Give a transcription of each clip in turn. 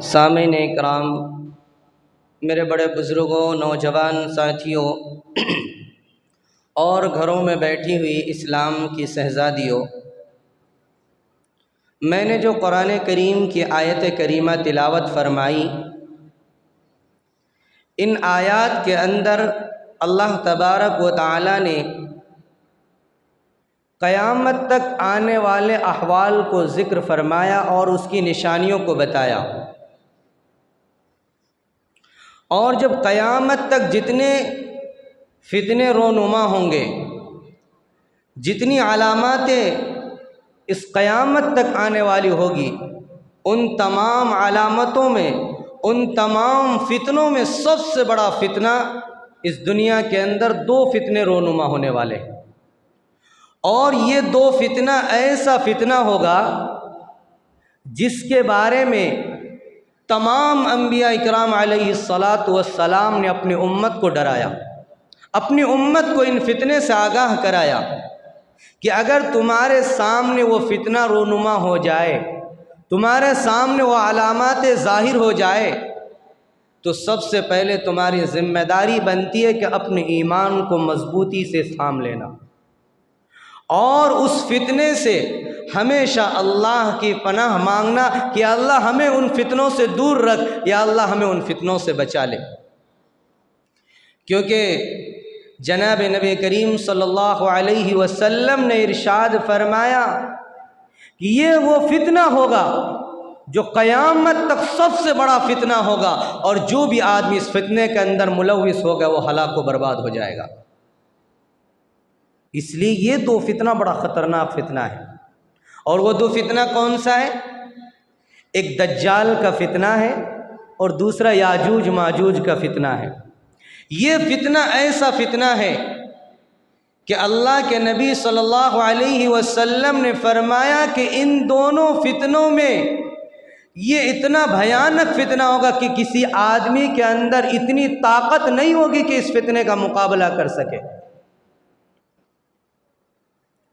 सामीन इकराम, मेरे बड़े बुज़ुर्गों, नौजवान साथियों और घरों में बैठी हुई इस्लाम की शहज़ादियों, मैंने जो कुरान करीम की आयत करीमा तिलावत फरमाई, इन आयात के अंदर अल्लाह तबारक व तआला ने क़यामत तक आने वाले अहवाल को ज़िक्र फरमाया और उसकी निशानियों को बताया। और जब क़यामत तक जितने फितने रोनुमा होंगे, जितनी अलामतें इस क़यामत तक आने वाली होगी, उन तमाम अलामतों में, उन तमाम फितनों में सबसे बड़ा फितना इस दुनिया के अंदर दो फितने रोनुमा होने वाले हैं। और ये दो फितना ऐसा फितना होगा जिसके बारे में तमाम अंबिया इकराम अलैहिस्सलातु वस्सलाम ने अपनी उम्मत को डराया, अपनी उम्मत को इन फितने से आगाह कराया कि अगर तुम्हारे सामने वो फितना रोनुमा हो जाए, तुम्हारे सामने वो अलामात ज़ाहिर हो जाए, तो सबसे पहले तुम्हारी ज़िम्मेदारी बनती है कि अपने ईमान को मजबूती से थाम लेना और उस फितने से हमेशा अल्लाह की पनाह मांगना कि अल्लाह हमें उन फितनों से दूर रख, या अल्लाह हमें उन फितनों से बचा ले। क्योंकि जनाब नबी करीम सल्लल्लाहु अलैहि वसल्लम ने इरशाद फरमाया कि ये वो फितना होगा जो क़यामत तक सबसे बड़ा फितना होगा, और जो भी आदमी इस फितने के अंदर मुलव्विस होगा वो हलाक व बर्बाद हो जाएगा। इसलिए ये दो फितना बड़ा ख़तरनाक फितना है। और वो दो फितना कौन सा है? एक दज्जाल का फितना है और दूसरा याजूज माजूज का फितना है। ये फितना ऐसा फितना है कि अल्लाह के नबी सल्लल्लाहु अलैहि वसल्लम ने फरमाया कि इन दोनों फितनों में ये इतना भयानक फितना होगा कि किसी आदमी के अंदर इतनी ताकत नहीं होगी कि इस फितने का मुकाबला कर सके।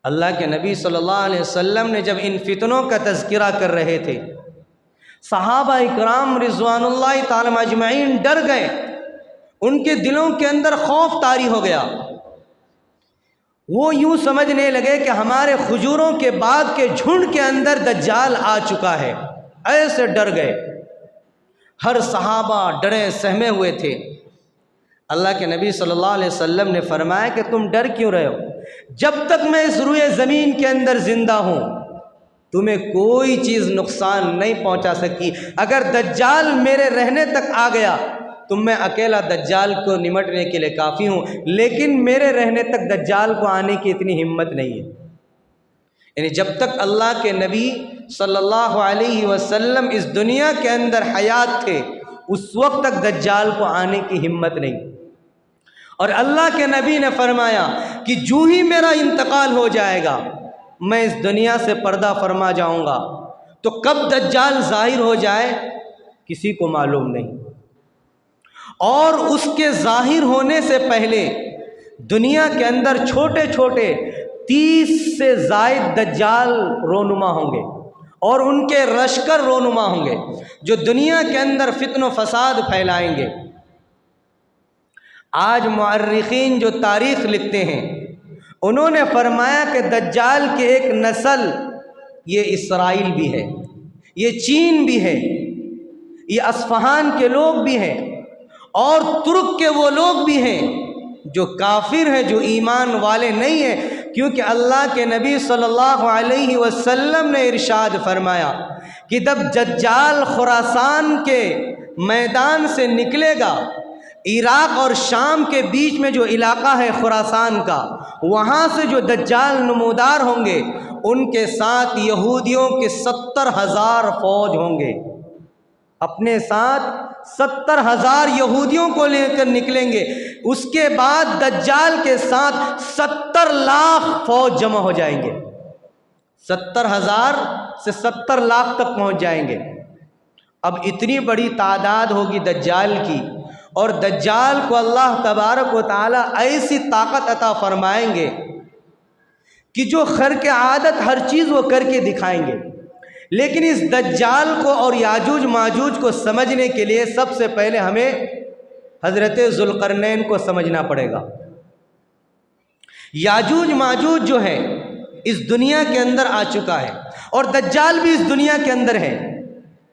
अल्लाह के नबी सल्लल्लाहु अलैहि वसल्लम ने जब इन फितनों का तज़किरा कर रहे थे, सहाबा इकराम रिज़वानुल्लाहि ताला अजमईन डर गए, उनके दिलों के अंदर खौफ तारी हो गया। वो यूं समझने लगे कि हमारे खजूरों के बाग के झुंड के अंदर दज्जाल आ चुका है, ऐसे डर गए। हर सहाबा डरे सहमे हुए थे। अल्लाह के नबी सल्लल्लाहु अलैहि वसल्लम ने फरमाया कि तुम डर क्यों रहे हो? जब तक मैं इस रुए ज़मीन के अंदर ज़िंदा हूँ तुम्हें कोई चीज़ नुकसान नहीं पहुँचा सकती। अगर दज्जाल मेरे रहने तक आ गया तो मैं अकेला दज्जाल को निमटने के लिए काफ़ी हूँ, लेकिन मेरे रहने तक दज्जाल को आने की इतनी हिम्मत नहीं है। यानी जब तक अल्लाह के नबी सल्लल्लाहु अलैहि वसल्लम इस दुनिया के अंदर हयात थे, उस वक्त तक दज्जाल को आने की हिम्मत नहीं। और अल्लाह के नबी ने फरमाया कि जो ही मेरा इंतकाल हो जाएगा मैं इस दुनिया से पर्दा फरमा जाऊंगा। तो कब दज्जाल जाहिर हो जाए किसी को मालूम नहीं, और उसके जाहिर होने से पहले दुनिया के अंदर छोटे छोटे 30 से ज़ायद दज्जाल रोनुमा होंगे और उनके लश्कर रोनुमा होंगे जो दुनिया के अंदर फित्न फसाद फैलाएंगे। आज मुअर्रिखीन जो तारीख़ लिखते हैं उन्होंने फरमाया कि दज्जाल के एक नस्ल ये इसराइल भी है, ये चीन भी है, ये अस्फ़हान के लोग भी हैं और तुर्क के वो लोग भी हैं जो काफिर हैं, जो ईमान वाले नहीं हैं। क्योंकि अल्लाह के नबी सल्लल्लाहु अलैहि वसल्लम ने इरशाद फरमाया कि जब दज्जाल खुरासान के मैदान से निकलेगा, इराक़ और शाम के बीच में जो इलाका है खुरासान का, वहाँ से जो दज्जाल नमूदार होंगे उनके साथ यहूदियों के 70,000 फौज होंगे। अपने साथ 70,000 यहूदियों को लेकर निकलेंगे। उसके बाद दज्जाल के साथ 70 लाख फौज जमा हो जाएंगे। 70,000 से 70 लाख तक पहुँच जाएंगे। अब इतनी बड़ी तादाद होगी दज्जाल की, और दज्जाल को अल्लाह तबारक व तआला ऐसी ताकत अता फरमाएंगे कि जो खर के आदत हर चीज़ वो करके दिखाएंगे। लेकिन इस दज्जाल को और याजूज माजूज को समझने के लिए सबसे पहले हमें हज़रत ज़ुल्क़रनैन को समझना पड़ेगा। याजूज माजूज जो है इस दुनिया के अंदर आ चुका है और दज्जाल भी इस दुनिया के अंदर है,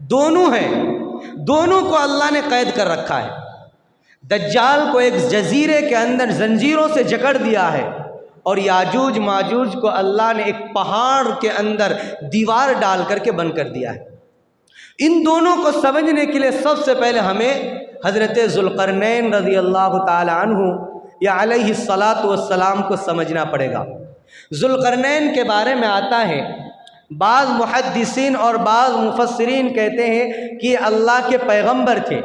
दोनों हैं, दोनों को अल्लाह ने कैद कर रखा है। दज्जाल को एक जजीरे के अंदर जंजीरों से जकड़ दिया है और याजूज माजूज को अल्लाह ने एक पहाड़ के अंदर दीवार डाल करके बंद कर दिया है। इन दोनों को समझने के लिए सबसे पहले हमें हज़रत ज़ुल्क़रनैन रज़ी अल्लाह ताला अन्हु या अलैहिस्सलातु वस्सलाम को समझना पड़ेगा। ज़ुल्क़रनैन के बारे में आता है, बाज़ मुहद्दिसीन और बाज़ मुफस्सिरीन कहते हैं कि अल्लाह के पैगंबर थे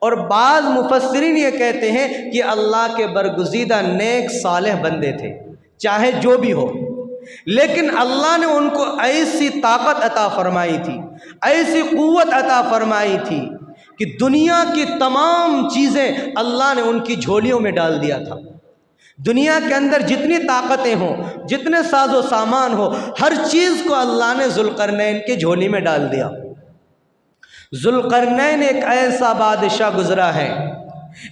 और बाज़ मुफस्सिरीन ये कहते हैं कि अल्लाह के बरगुज़ीदा नेक सालेह बंदे थे, चाहे जो भी हो। लेकिन अल्लाह ने उनको ऐसी ताकत अता फरमाई थी, ऐसी क़ुव्वत अता फरमाई थी कि दुनिया की तमाम चीज़ें अल्लाह ने उनकी झोलियों में डाल दिया था। दुनिया के अंदर जितनी ताकतें हों, जितने साजो सामान हो, हर चीज़ को अल्लाह ने ज़ुल्क़रनैन की झोली में डाल दिया। ज़ुल्क़रनैन एक ऐसा बादशाह गुज़रा है,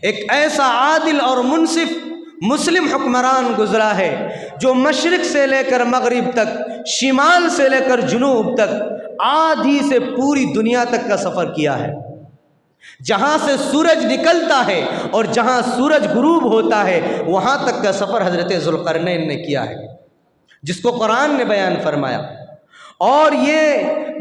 एक ऐसा आदिल और मुनसिफ मुस्लिम हुक्मरान गुज़रा है जो मशरिक़ से लेकर मगरिब तक, शिमाल से लेकर जुनूब तक, आधी से पूरी दुनिया तक का सफ़र किया है। जहाँ से सूरज निकलता है और जहाँ सूरज गुरूब होता है वहाँ तक का सफ़र हज़रत ज़ुल्क़रनैन ने किया है, जिसको कुरान ने बयान फरमाया। और ये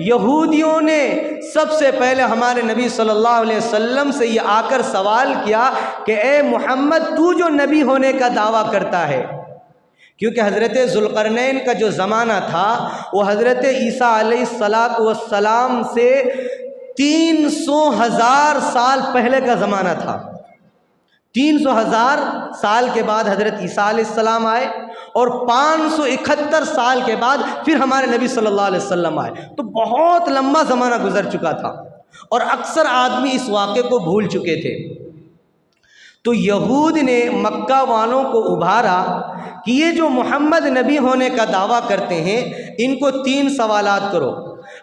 यहूदियों ने सबसे पहले हमारे नबी सल्लल्लाहु अलैहि वसल्लम से ये आकर सवाल किया कि ए मोहम्मद, तू जो नबी होने का दावा करता है, क्योंकि हज़रत ज़ुल्क़रनैन का जो ज़माना था वो हज़रत ईसा अलैहिस्सलातु वस्सलाम से 300,000 साल पहले का ज़माना था। 300,000 साल के बाद हज़रत ईसा अलैहिस्सलाम आए और 571 साल के बाद फिर हमारे नबी सल्लल्लाहु अलैहि वसल्लम आए। तो बहुत लंबा ज़माना गुजर चुका था और अक्सर आदमी इस वाक़े को भूल चुके थे। तो यहूद ने मक्का वालों को उभारा कि ये जो मोहम्मद नबी होने का दावा करते हैं, इनको 3 सवालात करो।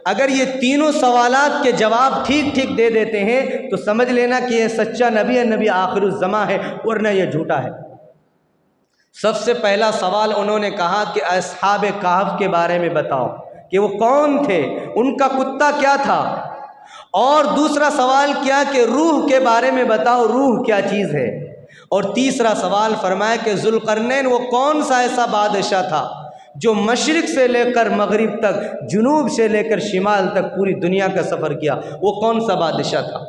अगर ये तीनों सवालात के जवाब ठीक ठीक दे देते हैं तो समझ लेना कि ये सच्चा नबी है, नबी आखिरुज़्ज़मा है, वरना ये झूठा है। सबसे पहला सवाल उन्होंने कहा कि अस्हाबे कहफ के बारे में बताओ कि वो कौन थे, उनका कुत्ता क्या था। और दूसरा सवाल किया कि रूह के बारे में बताओ, रूह क्या चीज़ है। और तीसरा सवाल फरमाया कि ज़ुल्क़रनैन वो कौन सा ऐसा बादशाह था जो मशरिक़ से लेकर मगरिब तक, जुनूब से लेकर शिमाल तक पूरी दुनिया का सफ़र किया, वो कौन सा बादशाह था।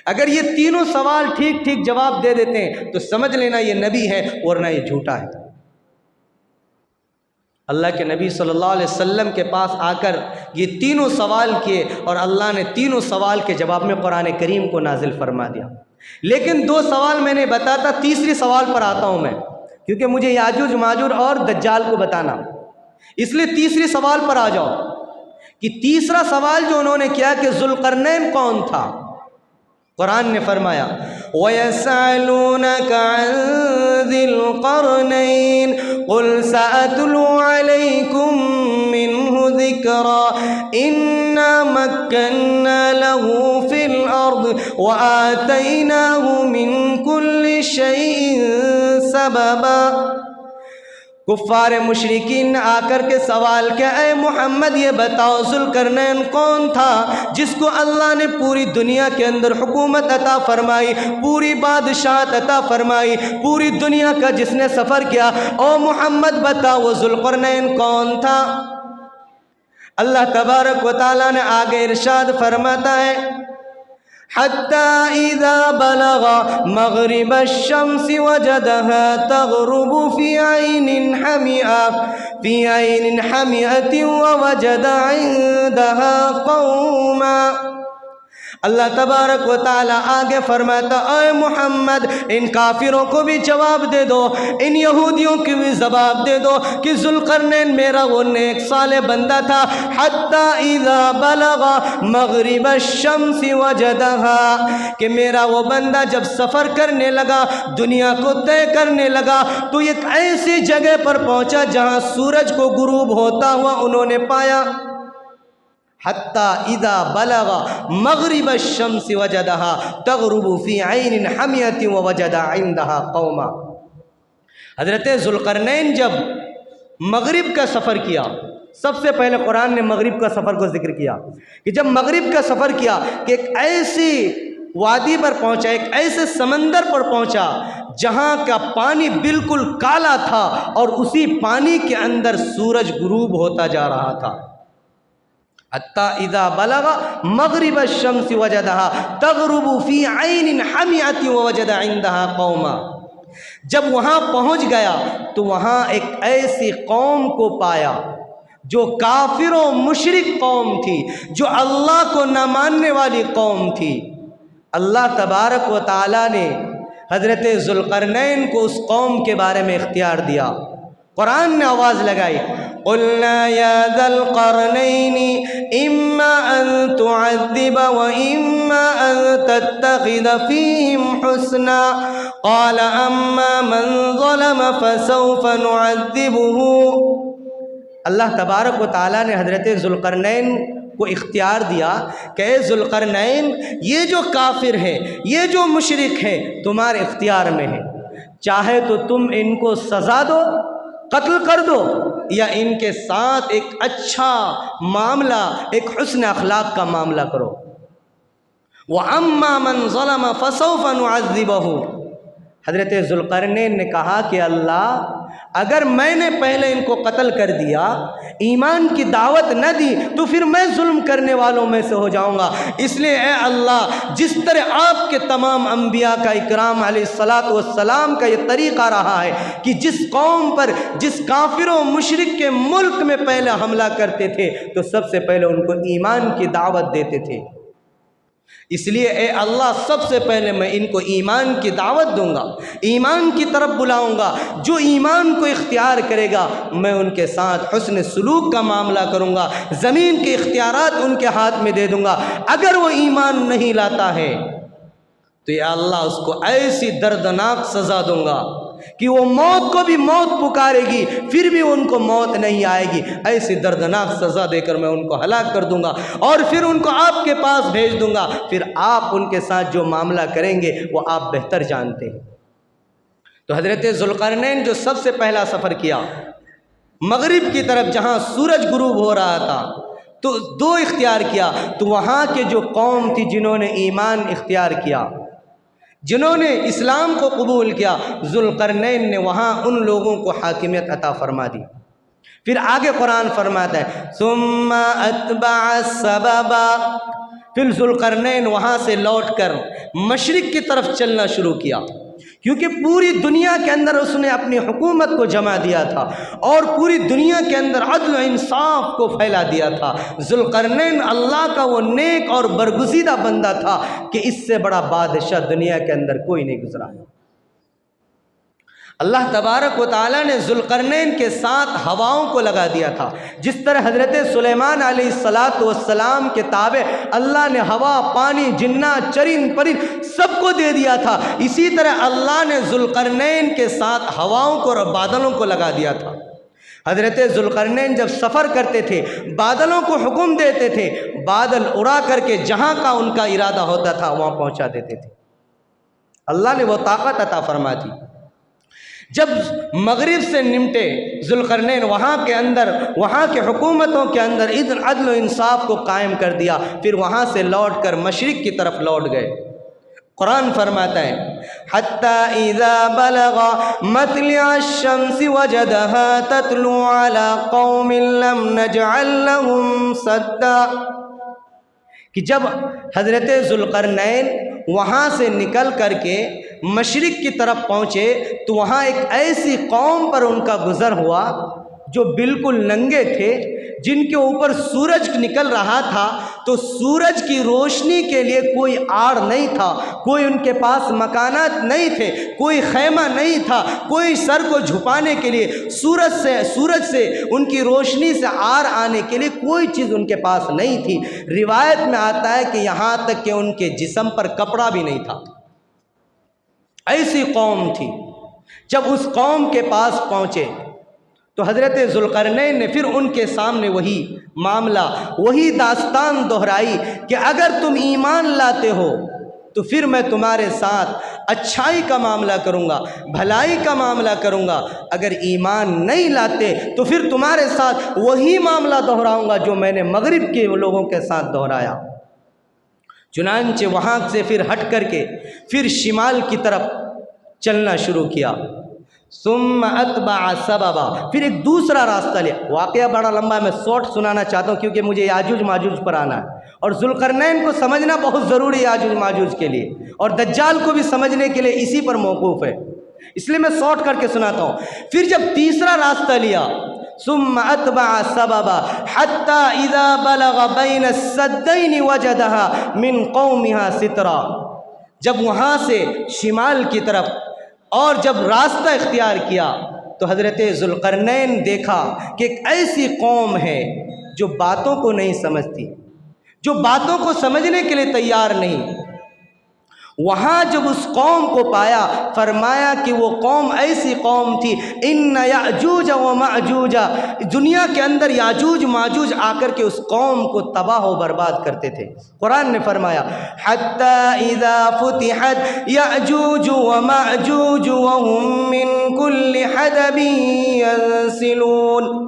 अगर ये तीनों सवाल ठीक ठीक जवाब दे देते हैं तो समझ लेना ये नबी है, वरना ये झूठा है। अल्लाह के नबी सल्लल्लाहु अलैहि वसल्लम के पास आकर ये तीनों सवाल किए और अल्लाह ने तीनों सवाल के जवाब में कुरान करीम को नाजिल फरमा दिया। लेकिन 2 सवाल मैंने बताता, तीसरे सवाल पर आता हूँ मैं, क्योंकि मुझे याजूज माजूज और दज्जाल को बताना, इसलिए तीसरे सवाल पर आ जाओ कि तीसरा सवाल जो उन्होंने किया कि ज़ुल्क़रनैन कौन था। कुरान ने फरमाया वयसअलूनका अन ज़िल-क़रनैन क़ुल सअतलू अलैकुम मिन्हु ज़िक्रा इन्ना मक्कन्ना लहू फ़िल अर्द व आतैनाहु मिन कुल्लि शैइन सबबा। कुफ़ार मुशरिकीन आकर के सवाल किया, ए मोहम्मद ये बताओ ज़ुल्क़रनैन कौन था जिसको अल्लाह ने पूरी दुनिया के अंदर हुकूमत अता फरमाई, पूरी बादशाहत अता फरमाई, पूरी दुनिया का जिसने सफ़र किया। ओ मोहम्मद बताओ वो ज़ुल्क़रनैन कौन था। अल्लाह तबारक व तआला ने आगे इरशाद फरमाता है हत्ता इज़ा बलगा मग़रिब अश-शम्स वजदहा तग़रुबु फ़ी ऐनिन हमिअतिन व वजदा इंदहा क़ौमा। अल्लाह तबारक व तआला आगे फरमाता, ऐ मोहम्मद इन काफिरों को भी जवाब दे दो, इन यहूदियों को भी जवाब दे दो कि ज़ुल्क़रनैन मेरा वो नेक साले बंदा था। हत्ता इज़ा बलगा मग़रिब अश-शम्स वजदहा, कि मेरा वो बंदा जब सफ़र करने लगा, दुनिया को तय करने लगा, तो एक ऐसी जगह पर पहुँचा जहाँ सूरज को गुरूब होता हुआ उन्होंने पाया। हत्ता इदा बलगा मगरिब शम्स वजदहा तगरुबु फी ऐनिन हमियति व वजदा इंदहा कौमा। हज़रत ज़ुल्क़रनैन जब मगरिब का सफ़र किया, सबसे पहले कुरान ने मगरिब का सफ़र को जिक्र किया कि जब मगरिब का सफ़र किया कि एक ऐसी वादी पर पहुंचा, एक ऐसे समंदर पर पहुंचा जहां का पानी बिल्कुल काला था और उसी पानी के अंदर सूरज गुरूब होता जा रहा था। हत्ता इज़ा बलगा मगरिब शम्स वजदहा तगरुबु फी ऐनिन हमियति व वजदा इंदहा कौमा। जब वहाँ पहुँच गया तो वहाँ एक ऐसी कौम को पाया जो काफिर व मुशरिक कौम थी, जो अल्लाह को न मानने वाली कौम थी। अल्लाह तबारक व तआला ने हज़रत ज़ुल्क़रनैन को उस कौम के बारे में इख्तियार दिया। कुरान ने आवाज़ लगाई, क़ुल्ना या ज़ुल्क़रनैनी इम्मा अन तुअद्दिब व इम्मा अन तत्तख़िज़ फ़ीहिम हुस्ना क़ाल अम्मा मन ज़लम फ़सौफ़ नुअद्दिबुहु। अल्लाह तबारक व तआला ने हज़रत ज़ुल्क़रनैन को इख्तियार दिया कि ज़ुल्क़रनैन, ये जो काफिर हैं, ये जो मुशरिक हैं, तुम्हारे इख्तियार में है। चाहे तो तुम इनको सज़ा दो, कत्ल कर दो, या इनके साथ एक अच्छा मामला, एक हुस्न अखलाक का मामला करो। व अम्मा मन ज़लम फ़सौफ़ नुअज़्ज़िबहु। हज़रत ज़ुल्क़रनैन ने कहा कि अल्लाह, अगर मैंने पहले इनको कत्ल कर दिया, ईमान की दावत न दी, तो फिर मैं जुल्म करने वालों में से हो जाऊंगा। इसलिए ए अल्लाह, जिस तरह आपके तमाम अंबिया का इकराम अलैहिस्सलातु वस्सलाम का ये तरीक़ा रहा है कि जिस कौम पर, जिस काफिरों मुशरिक के मुल्क में पहले हमला करते थे तो सबसे पहले उनको ईमान की दावत देते थे, इसलिए ए अल्लाह, सबसे पहले मैं इनको ईमान की दावत दूंगा, ईमान की तरफ बुलाऊंगा। जो ईमान को इख्तियार करेगा मैं उनके साथ हुस्न सलूक का मामला करूंगा, ज़मीन के इख्तियारात उनके हाथ में दे दूंगा। अगर वो ईमान नहीं लाता है तो या अल्लाह, उसको ऐसी दर्दनाक सज़ा दूंगा कि वो मौत को भी मौत पुकारेगी, फिर भी उनको मौत नहीं आएगी। ऐसी दर्दनाक सज़ा देकर मैं उनको हलाक कर दूंगा और फिर उनको आपके पास भेज दूंगा। फिर आप उनके साथ जो मामला करेंगे वो आप बेहतर जानते हैं। तो हज़रत ज़ुल्क़रनैन जो सबसे पहला सफ़र किया मगरिब की तरफ, जहाँ सूरज गुरूब हो रहा था, तो दो इख्तियार किया। तो वहाँ के जो कौम थी जिन्होंने ईमान इख्तियार किया, जिन्होंने इस्लाम को कबूल किया, ज़ुल्क़रनैन ने वहाँ उन लोगों को हाकिमियत अता फरमा दी। फिर आगे कुरान फरमाता है, सुम्मा अत्बअ सबबा। फिर ज़ुल्क़रनैन वहाँ से लौटकर मशरिक़ की तरफ चलना शुरू किया, क्योंकि पूरी दुनिया के अंदर उसने अपनी हुकूमत को जमा दिया था और पूरी दुनिया के अंदर अदल व इंसाफ को फैला दिया था। ज़ुल्क़रनैन अल्लाह का वो नेक और बरगुज़ीदा बंदा था कि इससे बड़ा बादशाह दुनिया के अंदर कोई नहीं गुजरा है। अल्लाह तबारक व तआला ने ज़ुल्क़रनैन के साथ हवाओं को लगा दिया था। जिस तरह हज़रत सुलेमान अलैहिस्सलातु वस्सलाम के ताबे अल्लाह ने हवा, पानी, जिन्नात, चरिंद परिंद सबको दे दिया था, इसी तरह अल्लाह ने ज़ुल्क़रनैन के साथ हवाओं को और बादलों को लगा दिया था। हज़रत ज़ुल्क़रनैन जब सफ़र करते थे, बादलों को हुक्म देते थे, बादल उड़ा करके जहाँ का उनका इरादा होता था वहाँ पहुँचा देते थे। अल्लाह ने वो ताकत अता फरमा दी। जब मगरिब से निमटे ज़ुल्क़रनैन, वहाँ के अंदर, वहाँ के हुकूमतों के अंदर अदल इंसाफ को कायम कर दिया। फिर वहाँ से लौट कर मशरिक़ की तरफ लौट गए। कुरान फरमाता है, हत्ता इज़ा बलगा मत्लिअ अश-शम्स वजदहा तत्लु अला कौमिन लम नजअल लहुम सद्दा। कि जब हज़रत ज़ुल्क़रनैन वहाँ से निकल करके मशरिक़ की तरफ पहुँचे तो वहाँ एक ऐसी कौम पर उनका गुज़र हुआ जो बिल्कुल नंगे थे, जिनके ऊपर सूरज निकल रहा था तो सूरज की रोशनी के लिए कोई आड़ नहीं था, कोई उनके पास मकानात नहीं थे, कोई खैमा नहीं था, कोई सर को झुकाने के लिए सूरज से उनकी रोशनी से आड़ आने के लिए कोई चीज़ उनके पास नहीं थी। रिवायत में आता है कि यहाँ तक कि उनके जिस्म पर कपड़ा भी नहीं था। ऐसी कौम थी। जब उस कौम के पास पहुँचे तो हज़रत ज़ुल्क़रनैन ने फिर उनके सामने वही मामला, वही दास्तान दोहराई कि अगर तुम ईमान लाते हो तो फिर मैं तुम्हारे साथ अच्छाई का मामला करूँगा, भलाई का मामला करूँगा। अगर ईमान नहीं लाते तो फिर तुम्हारे साथ वही मामला दोहराऊँगा जो मैंने मगरिब के लोगों के साथ दोहराया। चुनांचे वहाँ से फिर हट करके फिर शिमाल की तरफ चलना शुरू किया। सुम्मा अतबा सबबा, फिर एक दूसरा रास्ता लिया। वाक़या बड़ा लंबा है, मैं शॉर्ट सुनाना चाहता हूँ क्योंकि मुझे याजूज माजूज पर आना है और ज़ुल्क़रनैन को समझना बहुत ज़रूरी है याजूज माजूज के लिए, और दज्जाल को भी समझने के लिए इसी पर मौक़ूफ़ है, इसलिए मैं शॉर्ट करके सुनाता हूँ। फिर जब तीसरा रास्ता लिया, सुम्मा अतबा सबबा हत्ता इज़ा बलग़ बैन अस्सद्दैन वजदहा मिन कौमिहा सितरा, जब वहाँ से शिमाल की तरफ और जब रास्ता इख्तियार किया तो हज़रत ज़ुल्क़रनैन देखा कि एक ऐसी कौम है जो बातों को नहीं समझती, जो बातों को समझने के लिए तैयार नहीं। वहाँ जब उस कौम को पाया, फरमाया कि वो कौम ऐसी कौम थी, इन्ना याजूज व माजूजा, दुनिया के अंदर याजूज माजूज आकर के उस कौम को तबाह व बर्बाद करते थे। कुरान ने फरमाया हत्ता इज़ा फुतिहत याजूज व माजूज व हुम मिन कुल्लि हदबिन यंसिलून।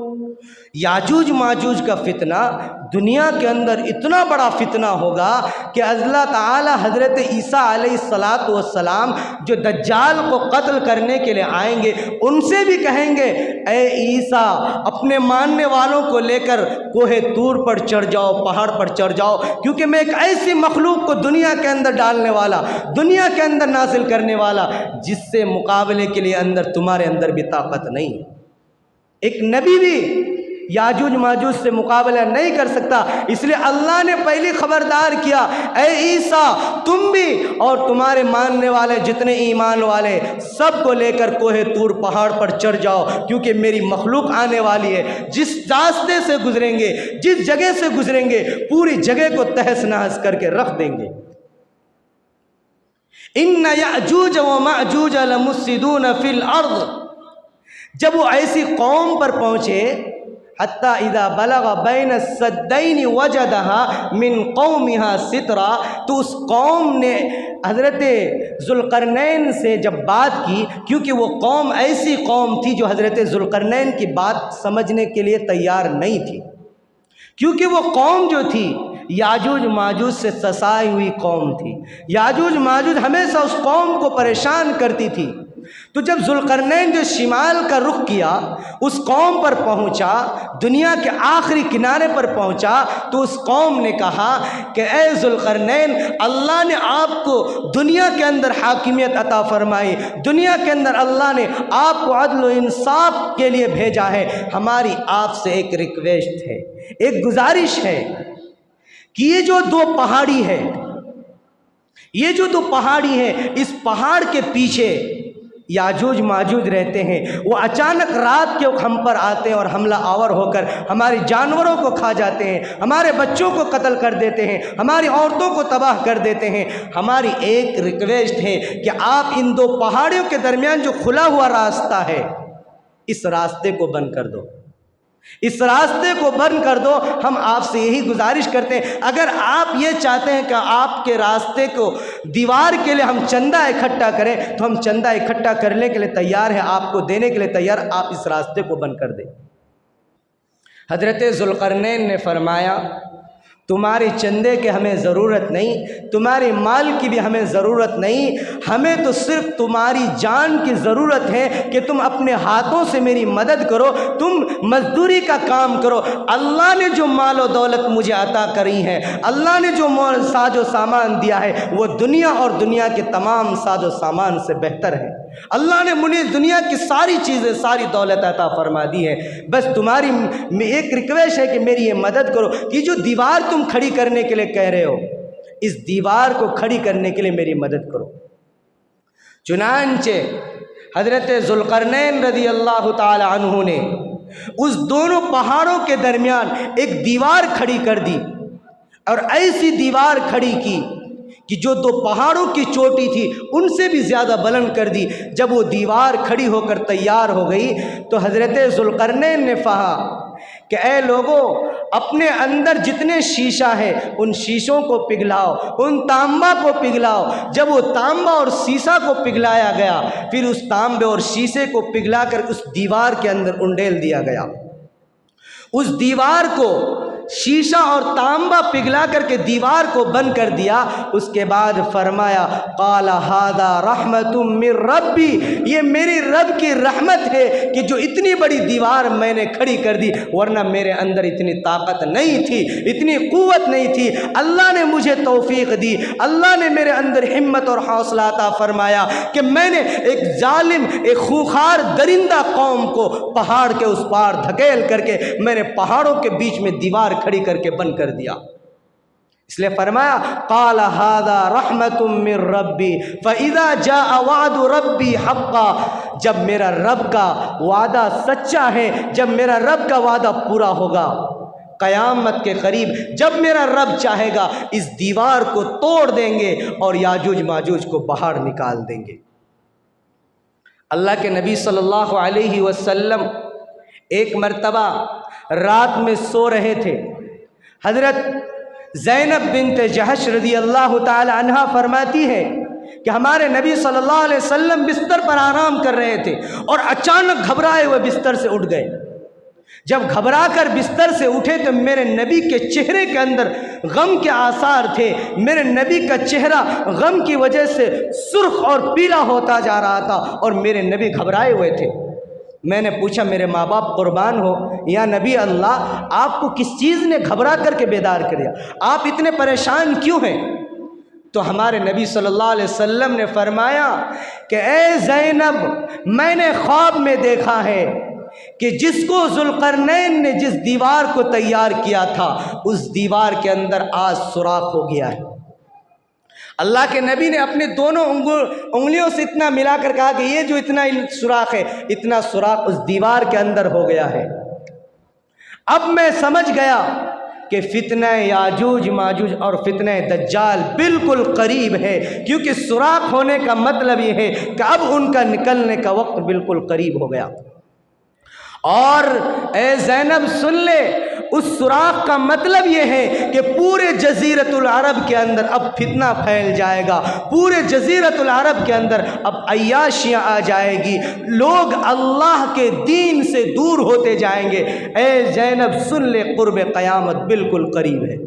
याजूज माजूज का फितना दुनिया के अंदर इतना बड़ा फितना होगा कि अल्लाह ताला हज़रत ईसा अलैहिस्सलातु वस्सलाम जो दज्जाल को कत्ल करने के लिए आएंगे उनसे भी कहेंगे, ए ईसा अपने मानने वालों को लेकर कोहे तूर पर चढ़ जाओ, पहाड़ पर चढ़ जाओ, क्योंकि मैं एक ऐसी मखलूक को दुनिया के अंदर डालने वाला, दुनिया के अंदर नाजिल करने वाला जिससे मुकाबले के लिए अंदर तुम्हारे अंदर भी ताकत नहीं। एक नबी भी याजूज माजूज से मुकाबला नहीं कर सकता, इसलिए अल्लाह ने पहले खबरदार किया, ए ईसा तुम भी और तुम्हारे मानने वाले जितने ईमान वाले सबको लेकर कोहे तूर पहाड़ पर चढ़ जाओ, क्योंकि मेरी मखलूक आने वाली है। जिस रास्ते से गुजरेंगे, जिस जगह से गुजरेंगे, पूरी जगह को तहस नहस करके रख देंगे। इन्ना याजूज व माजूज लमुफ्सिदून फिल अर्द, जब वो ऐसी कौम पर पहुँचे, हत्ता इज़ा बलग़ बैन अस्सद्दैन वजदहा मिन कौमिहा सितरा, तो उस कौम ने हज़रत ज़ुल्क़रनैन से जब बात की, क्योंकि वो कौम ऐसी कौम थी जो हज़रत ज़ुल्क़रनैन की बात समझने के लिए तैयार नहीं थी, क्योंकि वो कौम जो थी याजूज माजूज से ससाई हुई कौम थी। याजूज माजूज हमेशा उस कौम को परेशान करती थी। तो जब ज़ुल्क़रनैन जो शिमाल का रुख किया, उस कौम पर पहुंचा, दुनिया के आखिरी किनारे पर पहुंचा, तो उस कौम ने कहा कि ए ज़ुल्क़रनैन, अल्लाह ने आपको दुनिया के अंदर हाकिमियत अता फरमाई, दुनिया के अंदर अल्लाह ने आपको अदल व इंसाफ के लिए भेजा है। हमारी आपसे एक रिक्वेस्ट है, एक गुजारिश है कि ये जो दो पहाड़ी है, ये जो दो पहाड़ी है, इस पहाड़ के पीछे याजूज माजूज रहते हैं। वो अचानक रात के हम पर आते हैं और हमला आवर होकर हमारे जानवरों को खा जाते हैं, हमारे बच्चों को कत्ल कर देते हैं, हमारी औरतों को तबाह कर देते हैं। हमारी एक रिक्वेस्ट है कि आप इन दो पहाड़ियों के दरमियान जो खुला हुआ रास्ता है, इस रास्ते को बंद कर दो, इस रास्ते को बंद कर दो। हम आपसे यही गुजारिश करते हैं, अगर आप ये चाहते हैं कि आपके रास्ते को दीवार के लिए हम चंदा इकट्ठा करें, तो हम चंदा इकट्ठा करने के लिए तैयार हैं, आपको देने के लिए तैयार, आप इस रास्ते को बंद कर दें। हज़रत ज़ुल्क़रनैन ने फरमाया, तुम्हारे चंदे के हमें ज़रूरत नहीं, तुम्हारे माल की भी हमें ज़रूरत नहीं, हमें तो सिर्फ तुम्हारी जान की ज़रूरत है कि तुम अपने हाथों से मेरी मदद करो, तुम मजदूरी का काम करो। अल्लाह ने जो माल और दौलत मुझे अता करी है, अल्लाह ने जो साजो सामान दिया है, वो दुनिया और दुनिया के तमाम साजो सामान से बेहतर है। अल्लाह ने मुझे दुनिया की सारी चीज़ें, सारी दौलत अता फरमा दी है। बस तुम्हारी एक रिक्वेस्ट है कि मेरी ये मदद करो कि जो दीवार तुम खड़ी करने के लिए कह रहे हो, इस दीवार को खड़ी करने के लिए मेरी मदद करो। चुनांचे हज़रत ज़ुल्क़रनैन रज़ी अल्लाह ताला अन्हु ने उस दोनों पहाड़ों के दरमियान एक दीवार खड़ी कर दी, और ऐसी दीवार खड़ी की कि जो दो पहाड़ों की चोटी थी उनसे भी ज़्यादा बुलंद कर दी। जब वो दीवार खड़ी होकर तैयार हो गई तो हज़रत ज़ुल्क़रनैन ने कहा कि ऐ लोगों, अपने अंदर जितने शीशा है उन शीशों को पिघलाओ, उन तांबा को पिघलाओ। जब वो तांबा और शीशा को पिघलाया गया, फिर उस तांबे और शीशे को पिघलाकर उस दीवार के अंदर उंडेल दिया गया। उस दीवार को शीशा और तांबा पिघला करके दीवार को बंद कर दिया। उसके बाद फरमाया क़ाला हादा रहमतुम मिर रब्बी, ये मेरी रब की रहमत है कि जो इतनी बड़ी दीवार मैंने खड़ी कर दी, वरना मेरे अंदर इतनी ताकत नहीं थी, इतनी क़ुव्वत नहीं थी। अल्लाह ने मुझे तौफ़ीक़ दी, अल्लाह ने मेरे अंदर हिम्मत और हौसला अता फरमाया कि मैंने एक जालिम, एक खूंखार दरिंदा कौम को पहाड़ के उस पार धकेल करके मैंने पहाड़ों के बीच में दीवार खड़ी करके बंद कर दिया। इसलिए फरमाया क़ाला हादा रहमतुम मिर रब्बी फ़इज़ा जाअ वादु रब्बी हक़्क़ा, जब मेरा रब का वादा सच्चा है, जब मेरा रब का वादा पूरा होगा क़यामत के करीब, जब मेरा रब चाहेगा इस दीवार को तोड़ देंगे और याजूज माजूज को बाहर निकाल देंगे। अल्लाह के नबी सल्लल्लाहु अलैहि वसल्लम एक मर्तबा रात में सो रहे थे। हज़रत ज़ैनब बिन्त जहश रज़ी अल्लाह ताला अन्हा फरमाती है कि हमारे नबी सल्लल्लाहु अलैहि वसल्लम बिस्तर पर आराम कर रहे थे और अचानक घबराए हुए बिस्तर से उठ गए। जब घबरा कर बिस्तर से उठे तो मेरे नबी के चेहरे के अंदर गम के आसार थे। मेरे नबी का चेहरा गम की वजह से सुर्ख और पीला होता जा रहा था और मेरे नबी घबराए हुए थे। मैंने पूछा मेरे माँ बाप कुर्बान हो या नबी अल्लाह, आपको किस चीज़ ने घबरा करके बेदार कर दिया, आप इतने परेशान क्यों हैं? तो हमारे नबी सल्लल्लाहु अलैहि वसल्लम ने फरमाया कि ए ज़ैनब, मैंने ख्वाब में देखा है कि जिसको ज़ुल्क़रनैन ने जिस दीवार को तैयार किया था उस दीवार के अंदर आज सुराख हो गया है। अल्लाह के नबी ने अपने दोनों उंगलियों से इतना मिलाकर कहा कि ये जो इतना सुराख है, इतना सुराख उस दीवार के अंदर हो गया है। अब मैं समझ गया कि फितना याजूज माजूज और फितना दज्जाल बिल्कुल करीब है, क्योंकि सुराख होने का मतलब ये है कि अब उनका निकलने का वक्त बिल्कुल करीब हो गया। और ए ज़ैनब सुन ले, उस सुराख का मतलब ये है कि पूरे जज़ीरतुल अरब के अंदर अब फितना फैल जाएगा, पूरे जज़ीरतुल अरब के अंदर अब अय्याशियाँ आ जाएगी, लोग अल्लाह के दीन से दूर होते जाएंगे। ए ज़ैनब सुन ले, क़ुर्ब क़यामत बिल्कुल करीब है।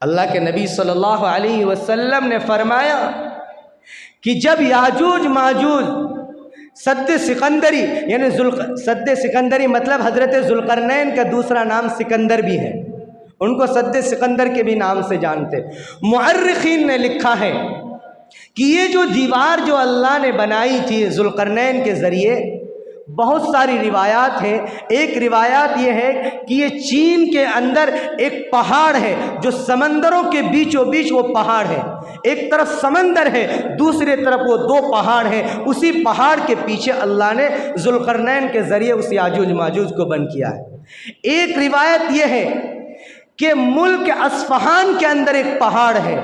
अल्लाह के नबी सल्लल्लाहु अलैहि वसल्लम ने फरमाया कि जब याजूज माजूज सद्दे सिकंदरी, यानी सद्दे सिकंदरी मतलब हज़रत ज़ुल्क़रनैन का दूसरा नाम सिकंदर भी है, उनको सद्दे सिकंदर के भी नाम से जानते। मुअर्रिखीन ने लिखा है कि ये जो दीवार जो अल्लाह ने बनाई थी ज़ुल्क़रनैन के ज़रिए, बहुत सारी रिवायात हैं। एक रिवायात ये है कि ये चीन के अंदर एक पहाड़ है जो समंदरों के बीचों बीच वो पहाड़ है, एक तरफ समंदर है, दूसरी तरफ वो दो पहाड़ हैं। उसी पहाड़ के पीछे अल्लाह ने ज़ुल्क़रनैन के ज़रिए उस याजूज माजूज को बंद किया है। एक रिवायत ये है कि मुल्क अस्फ़हान के अंदर एक पहाड़ है,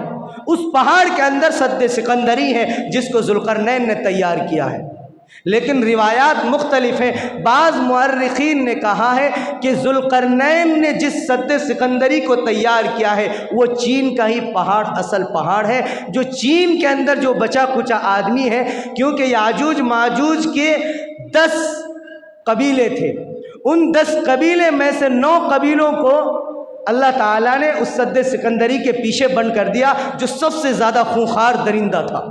उस पहाड़ के अंदर सद्दे सिकंदरी है जिसको ज़ुल्क़रनैन ने तैयार किया है। लेकिन रिवायात मुख्तलिफ है। बाज़ मुअर्रिखीन ने कहा है कि ज़ुल्क़रनैन ने जिस सद्दे सिकंदरी को तैयार किया है वो चीन का ही पहाड़ असल पहाड़ है, जो चीन के अंदर जो बचा कुचा आदमी है, क्योंकि याजूज माजूज के 10 कबीले थे, उन 10 कबीले में से 9 कबीलों को अल्लाह ताला ने उस सद्दे सिकंदरी के पीछे बंद कर दिया, जो सबसे ज़्यादा खूंखार दरिंदा था।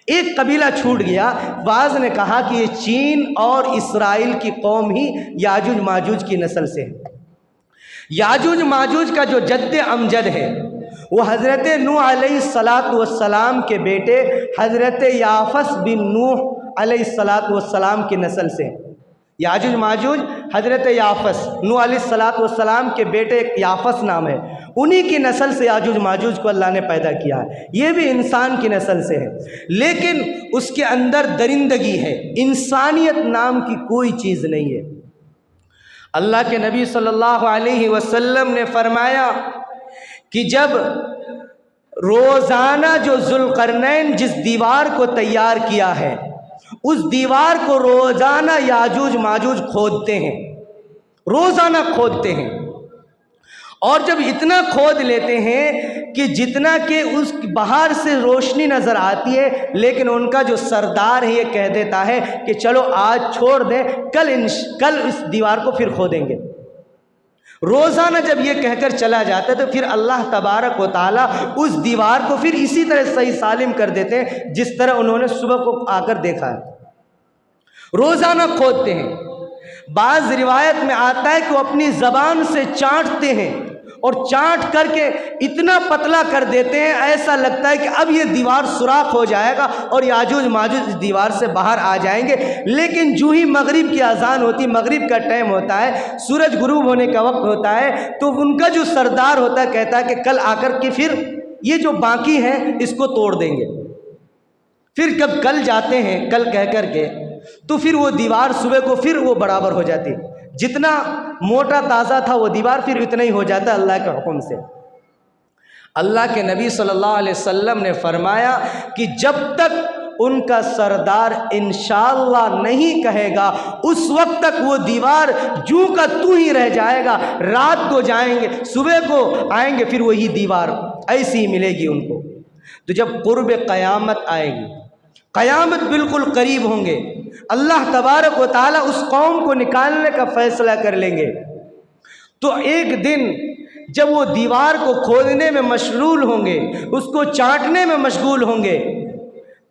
एक कबीला छूट गया। बाज़ ने कहा कि ये चीन और इस्राइल की कौम ही याजूज माजूज की नस्ल से है। याजूज माजूज का जो जद्द अमजद है वो हज़रत नूह अलैहिस्सलातु वस्सलाम के बेटे हज़रत याफ़स बिन नूह अलैहिस्सलातु वस्सलाम की नस्ल से है। याजूज माजूज हज़रत याफ़स, नूह अलैहिस्सलातु वस्सलाम के बेटे याफ़स नाम है, उन्हीं की नस्ल से याजूज माजूज को अल्लाह ने पैदा किया है। ये भी इंसान की नस्ल से है, लेकिन उसके अंदर दरिंदगी है, इंसानियत नाम की कोई चीज़ नहीं है। अल्लाह के नबी सल्लल्लाहु अलैहि वसल्लम ने फरमाया कि जब रोज़ाना जो ज़ुल्क़रनैन जिस दीवार को तैयार किया है, उस दीवार को रोज़ाना याजूज माजूज खोदते हैं, रोज़ाना खोदते हैं। और जब इतना खोद लेते हैं कि जितना कि उस बाहर से रोशनी नज़र आती है, लेकिन उनका जो सरदार है ये कह देता है कि चलो आज छोड़ दें, कल इस दीवार को फिर खोदेंगे। रोज़ाना जब ये कहकर चला जाता है तो फिर अल्लाह तबारक व तआला उस दीवार को फिर इसी तरह सही सालिम कर देते हैं जिस तरह उन्होंने सुबह को आकर देखा है। रोज़ाना खोदते हैं। बाज़ रिवायत में आता है कि वो अपनी ज़बान से चाटते हैं और चाट करके इतना पतला कर देते हैं, ऐसा लगता है कि अब ये दीवार सुराख हो जाएगा और याजूज माजूज इस दीवार से बाहर आ जाएंगे। लेकिन जो ही मगरिब की अजान होती, मगरिब का टाइम होता है, सूरज गुरूब होने का वक्त होता है, तो उनका जो सरदार होता है कहता है कि कल आकर के फिर ये जो बाकी है इसको तोड़ देंगे। फिर जब कल जाते हैं, कल कह कर के, तो फिर वो दीवार सुबह को फिर वो बराबर हो जाती है। जितना मोटा ताज़ा था वो दीवार फिर इतना ही हो जाता है अल्लाह के हुक्म से। अल्लाह के नबी सल्लल्लाहु अलैहि वसल्लम ने फरमाया कि जब तक उनका सरदार इंशाअल्लाह नहीं कहेगा उस वक्त तक वो दीवार जूं का तू ही रह जाएगा। रात को जाएंगे, सुबह को आएंगे, फिर वही दीवार ऐसी ही मिलेगी उनको। तो जब कुर्ब क़यामत आएगी, क़यामत बिल्कुल करीब होंगे, अल्लाह तबारक व तआला उस कौम को निकालने का फ़ैसला कर लेंगे। तो एक दिन जब वो दीवार को खोदने में मशगूल होंगे, उसको चाटने में मशगूल होंगे,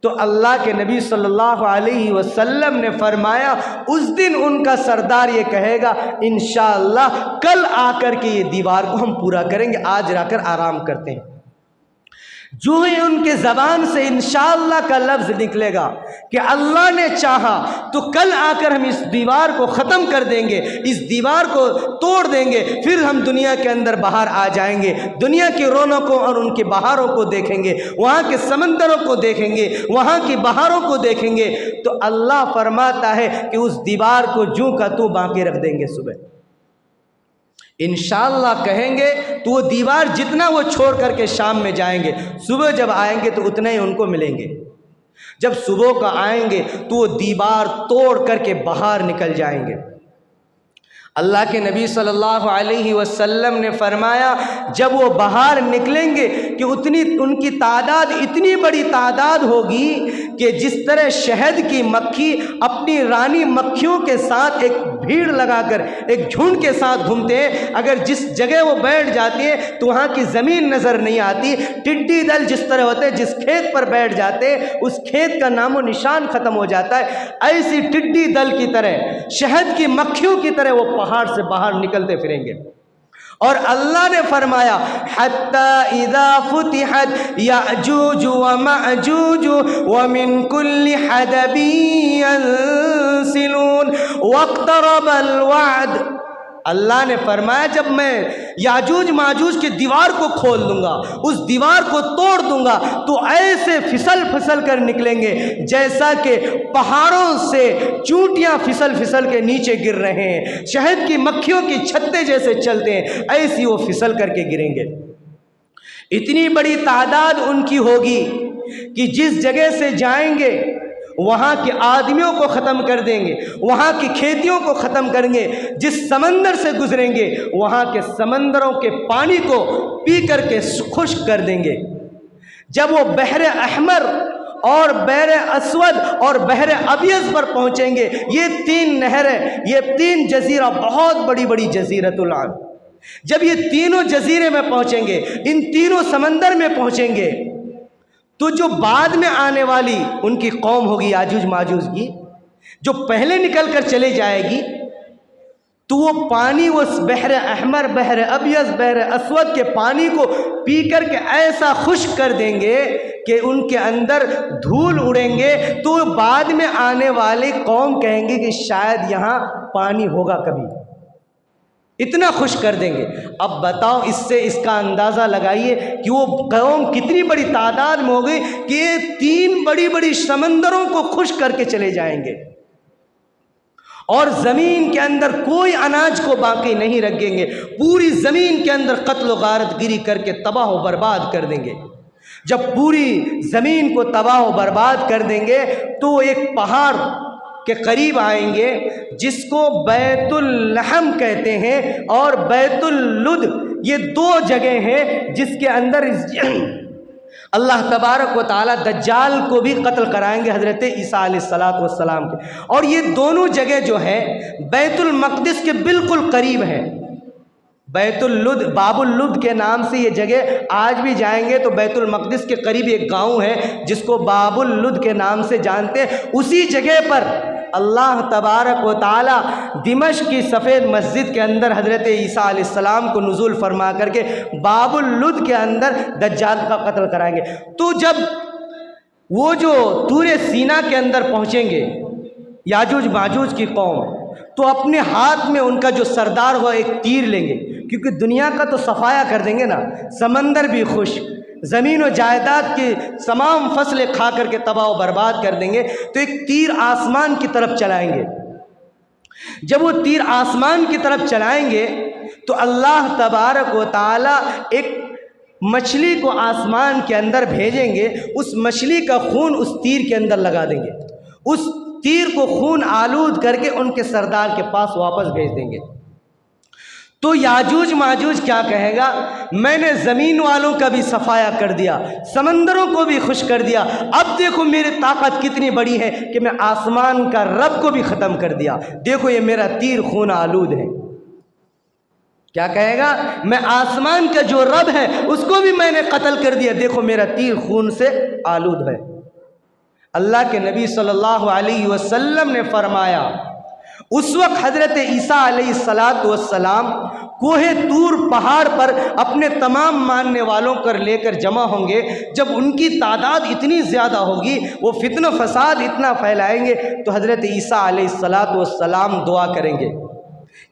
तो अल्लाह के नबी सल्लल्लाहु अलैहि वसल्लम ने फरमाया उस दिन उनका सरदार ये कहेगा इंशाअल्लाह कल आकर के ये दीवार को हम पूरा करेंगे, आज जाकर आराम करते हैं। जो ही उनके ज़बान से इंशाअल्लाह का लफ्ज़ निकलेगा कि अल्लाह ने चाहा तो कल आकर हम इस दीवार को ख़त्म कर देंगे, इस दीवार को तोड़ देंगे, फिर हम दुनिया के अंदर बाहर आ जाएंगे, दुनिया की रौनकों और उनके बहारों को देखेंगे, वहाँ के समंदरों को देखेंगे, वहाँ की बहारों को देखेंगे। तो अल्लाह फरमाता है कि उस दीवार को जूं का तू बाकी रख देंगे। सुबह इंशाअल्लाह कहेंगे तो वो दीवार जितना वो छोड़ करके शाम में जाएंगे, सुबह जब आएंगे तो उतने ही उनको मिलेंगे। जब सुबह का आएंगे तो वो दीवार तोड़ करके बाहर निकल जाएंगे। अल्लाह के नबी सल्लल्लाहु अलैहि वसल्लम ने फरमाया जब वो बाहर निकलेंगे कि उतनी उनकी तादाद इतनी बड़ी तादाद होगी कि जिस तरह शहद की मक्खी अपनी रानी मक्खियों के साथ एक भीड़ लगाकर एक झुंड के साथ घूमते हैं, अगर जिस जगह वो बैठ जाती है तो वहाँ की ज़मीन नज़र नहीं आती। टिड्डी दल जिस तरह होते हैं, जिस खेत पर बैठ जाते हैं उस खेत का नामो निशान ख़त्म हो जाता है, ऐसी टिड्डी दल की तरह, शहद की मक्खियों की तरह वो पहाड़ से बाहर निकलते फिरेंगे। और अल्लाह ने फरमाया हत्ता इज़ा फुतिहत याजूज व माजूज व मिन कुल्ली हदबिन यंसिलून वक़्तरबल वअद। अल्लाह ने फरमाया जब मैं याजूज माजूज की दीवार को खोल दूंगा, उस दीवार को तोड़ दूंगा, तो ऐसे फिसल फिसल कर निकलेंगे जैसा कि पहाड़ों से चूंटियां फिसल फिसल के नीचे गिर रहे हैं, शहद की मक्खियों की छत्ते जैसे चलते हैं, ऐसी वो फिसल करके गिरेंगे। इतनी बड़ी तादाद उनकी होगी कि जिस जगह से जाएंगे वहाँ के आदमियों को ख़त्म कर देंगे, वहाँ की खेतियों को ख़त्म करेंगे, जिस समंदर से गुजरेंगे वहाँ के समंदरों के पानी को पी करके खुश्क कर देंगे। जब वो बहर अहमर और बहर अस्वद और बहर अबियज़ पर पहुँचेंगे, ये तीन नहरें, ये तीन जजीरा, बहुत बड़ी बड़ी जजीरतुल अरब, जब ये तीनों जजीरे में पहुँचेंगे, इन तीनों समंदर में पहुँचेंगे, तो जो बाद में आने वाली उनकी कौम होगी याजूज माजूज की, जो पहले निकल कर चले जाएगी, तो वो पानी उस बहर अहमर, बहर अबियज़, बहर अस्वद के पानी को पी कर के ऐसा खुश्क कर देंगे कि उनके अंदर धूल उड़ेंगे। तो बाद में आने वाली कौम कहेंगे कि शायद यहाँ पानी होगा कभी, इतना खुश कर देंगे। अब बताओ, इससे इसका अंदाज़ा लगाइए कि वो कौम कितनी बड़ी तादाद में हो गई कि ये तीन बड़ी बड़ी समंदरों को खुश करके चले जाएंगे। और ज़मीन के अंदर कोई अनाज को बाकी नहीं रखेंगे, पूरी ज़मीन के अंदर कत्ल गारत गिरी करके तबाह व बर्बाद कर देंगे। जब पूरी ज़मीन को तबाह व बर्बाद कर देंगे तो एक पहाड़ के करीब आएंगे जिसको बैतुल लहम कहते हैं और बैतुल लुद, ये दो जगह हैं जिसके अंदर अल्लाह तबारक व ताला दज्जाल को भी कत्ल कराएंगे हज़रत ईसा अलैहिस्सलातु वस्सलाम के। और ये दोनों जगह जो है बैतुल मक़दिस के बिल्कुल करीब है। बैतुल लुद, बाबुल लुद के नाम से ये जगह आज भी जाएंगे तो बैतुल मक़दिस के करीब एक गांव है जिसको बाबुल लुद के नाम से जानते हैं। उसी जगह पर अल्लाह तबारक व ताला दिमश्क की सफ़ेद मस्जिद के अंदर हज़रत ईसा अलैहिस्सलाम को नुज़ूल फरमा करके बाबुल लुद के अंदर दज्जाल का कत्ल कराएंगे। तो जब वो जो तूरे सीना के अंदर पहुँचेंगे याजूज माजूज की कौम, तो अपने हाथ में उनका जो सरदार हो एक तीर लेंगे, क्योंकि दुनिया का तो सफाया कर देंगे ना, समंदर भी खुश, ज़मीन और जायदाद की तमाम फसलें खा करके तबाह व बर्बाद कर देंगे। तो एक तीर आसमान की तरफ चलाएंगे। जब वो तीर आसमान की तरफ चलाएंगे तो अल्लाह तबारक व ताला एक मछली को आसमान के अंदर भेजेंगे, उस मछली का खून उस तीर के अंदर लगा देंगे, उस तीर को खून आलूद करके उनके सरदार के पास वापस भेज देंगे। तो याजूज माजूज क्या कहेगा, मैंने ज़मीन वालों का भी सफाया कर दिया, समंदरों को भी खुश कर दिया, अब देखो मेरी ताकत कितनी बड़ी है कि मैं आसमान का रब को भी ख़त्म कर दिया, देखो ये मेरा तीर खून आलूद है। क्या कहेगा, मैं आसमान का जो रब है उसको भी मैंने कत्ल कर दिया, देखो मेरा तीर खून से आलूद है। अल्लाह के नबी सल्लल्लाहु अलैहि वसल्लम ने फरमाया, उस वक्त हज़रत ईसा अलैहिस्सलातु वस्सलाम कोहे तूर पहाड़ पर अपने तमाम मानने वालों को लेकर जमा होंगे। जब उनकी तादाद इतनी ज़्यादा होगी, वो फितना फसाद इतना फैलाएंगे, तो हज़रत ईसा अलैहिस्सलातु वस्सलाम दुआ करेंगे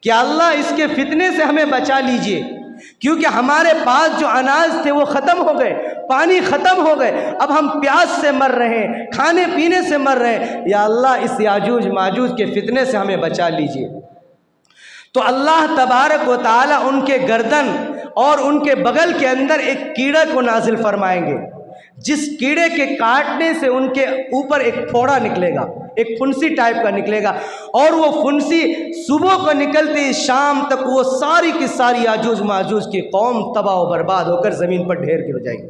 कि अल्लाह इसके फितने से हमें बचा लीजिए, क्योंकि हमारे पास जो अनाज थे वो ख़त्म हो गए, पानी ख़त्म हो गए, अब हम प्यास से मर रहे हैं, खाने पीने से मर रहे हैं, या अल्लाह इस याजूज माजूज के फितने से हमें बचा लीजिए। तो अल्लाह तबारक व ताला उनके गर्दन और उनके बगल के अंदर एक कीड़ा को नाजिल फरमाएंगे, जिस कीड़े के काटने से उनके ऊपर एक फोड़ा निकलेगा, एक फुंसी टाइप का निकलेगा, और वो फुंसी सुबह को निकलते ही शाम तक वो सारी की सारी याजूज माजूज की कौम तबाह व बर्बाद होकर ज़मीन पर ढेर गिर जाएगी।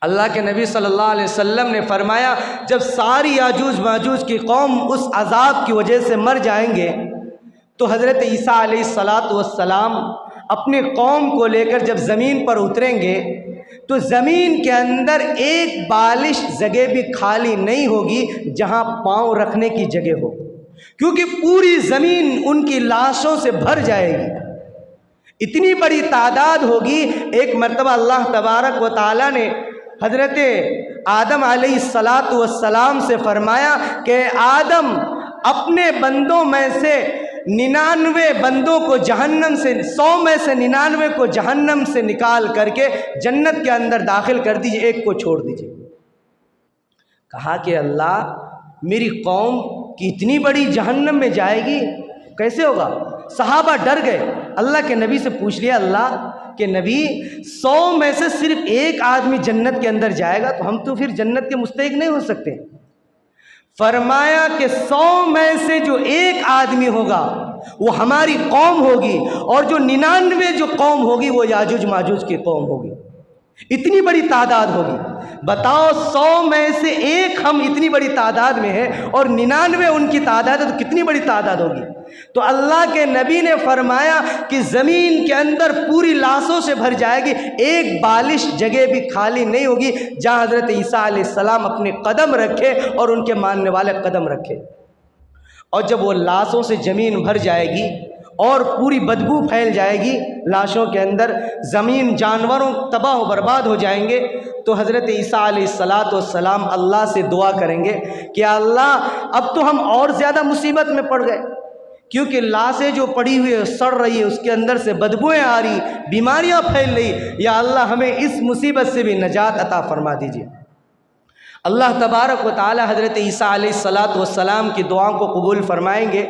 अल्लाह के नबी सल्लल्लाहु अलैहि वसल्लम ने फरमाया, जब सारी याजूज माजूज की कौम उस अजाब की वजह से मर जाएंगे, तो हज़रत ईसा अलैहिस्सलातु वस्सलाम अपनी कौम को लेकर जब ज़मीन पर उतरेंगे तो ज़मीन के अंदर एक बालिश जगह भी खाली नहीं होगी जहां पाँव रखने की जगह हो, क्योंकि पूरी ज़मीन उनकी लाशों से भर जाएगी, इतनी बड़ी तादाद होगी। एक मरतबा अल्लाह तबारक व ताला ने हज़रत आदम अलैहिस्सलातु वस्सलाम से फरमाया कि आदम अपने बंदों में से 99 बंदों को जहन्नम से, 100 में से 99 को जहन्नम से निकाल करके जन्नत के अंदर दाखिल कर दीजिए, एक को छोड़ दीजिए। कहा कि अल्लाह मेरी कौम की इतनी बड़ी जहन्नम में जाएगी, कैसे होगा? सहाबा डर गए, अल्लाह के नबी से पूछ लिया, अल्लाह के नबी 100 में से सिर्फ एक आदमी जन्नत के अंदर जाएगा तो हम तो फिर जन्नत के मुस्तहिक नहीं हो सकते। फरमाया कि 100 में से जो एक आदमी होगा वो हमारी कौम होगी, और जो 99 जो कौम होगी वो याजूज माजूज की कौम होगी। इतनी बड़ी तादाद होगी। बताओ, 100 में से एक हम इतनी बड़ी तादाद में हैं और 99 उनकी तादाद है, तो कितनी बड़ी तादाद होगी। तो अल्लाह के नबी ने फरमाया कि ज़मीन के अंदर पूरी लाशों से भर जाएगी, एक बालिश जगह भी खाली नहीं होगी जहाँ हज़रत ईसा अलैहिस्सलाम अपने कदम रखे और उनके मानने वाले कदम रखे। और जब वो लाशों से ज़मीन भर जाएगी और पूरी बदबू फैल जाएगी लाशों के अंदर, ज़मीन जानवरों तबाह व बर्बाद हो जाएंगे, तो हज़रत ईसा अलैहिस्सलातु वस्सलाम अल्लाह से दुआ करेंगे कि अल्लाह अब तो हम और ज़्यादा मुसीबत में पड़ गए, क्योंकि लाशें जो पड़ी हुई है, सड़ रही है, उसके अंदर से बदबूएँ आ रही, बीमारियाँ फैल रही, या अल्लाह हमें इस मुसीबत से भी नजात अता फरमा दीजिए। अल्लाह तबारक व तआला हज़रत ईसा अलैहिस्सलातु वस्सलाम की दुआओं को कबूल फरमाएंगे।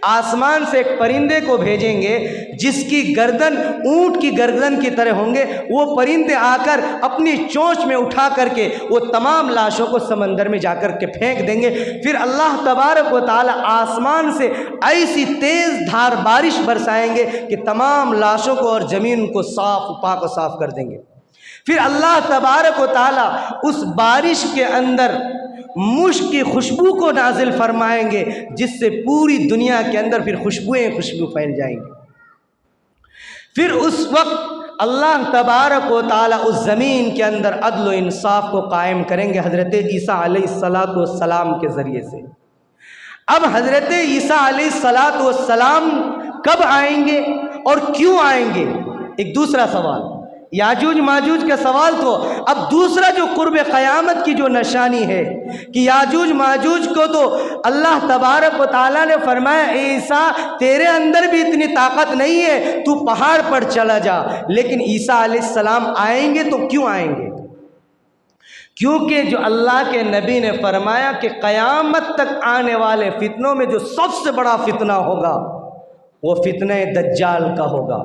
आसमान से एक परिंदे को भेजेंगे जिसकी गर्दन ऊँट की गर्दन की तरह होंगे। वो परिंदे आकर अपनी चोंच में उठा करके वो तमाम लाशों को समंदर में जाकर के फेंक देंगे। फिर अल्लाह तबारक व तआला आसमान से ऐसी तेज़ धार बारिश बरसाएंगे कि तमाम लाशों को और ज़मीन को साफ पाक और साफ कर देंगे। फिर अल्लाह तबारक व तआला उस बारिश के अंदर मुश्क की खुशबू को नाजिल फरमाएंगे, जिससे पूरी दुनिया के अंदर फिर खुशबू फैल जाएंगी। फिर उस वक्त अल्लाह तबारक व तआला उस ज़मीन के अंदर अदल व इंसाफ को कायम करेंगे हज़रत ईसा अलैहिस्सलातु वस्सलाम के ज़रिए से। अब हज़रत ईसा अलैहिस्सलातु वस्सलाम कब आएंगे और क्यों आएंगे, एक दूसरा सवाल। याजूज माजूज का सवाल तो। अब दूसरा जो कुर्ब क़यामत की जो निशानी है कि याजूज माजूज को तो अल्लाह तबारक व तआला ने फरमाया, ईसा तेरे अंदर भी इतनी ताकत नहीं है, तू पहाड़ पर चला जा। लेकिन ईसा अलैहिस्सलाम आएंगे तो क्यों आएंगे? क्योंकि जो अल्लाह के नबी ने फरमाया कि क़यामत तक आने वाले फितनों में जो सबसे बड़ा फितना होगा वो फितने दज्जाल का होगा,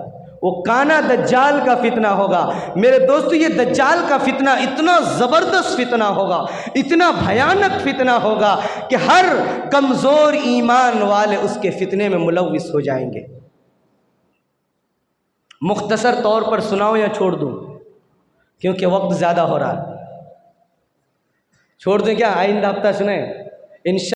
वो काना दज्जाल का फितना होगा। मेरे दोस्तों, ये दज्जाल का फितना इतना ज़बरदस्त फितना होगा, इतना भयानक फितना होगा कि हर कमज़ोर ईमान वाले उसके फितने में मुलव्विस हो जाएंगे। मुख्तसर तौर पर सुनाऊं या छोड़ दूं, क्योंकि वक्त ज़्यादा हो रहा है। छोड़ दें क्या? आइंदा हफ्ता सुने इंशा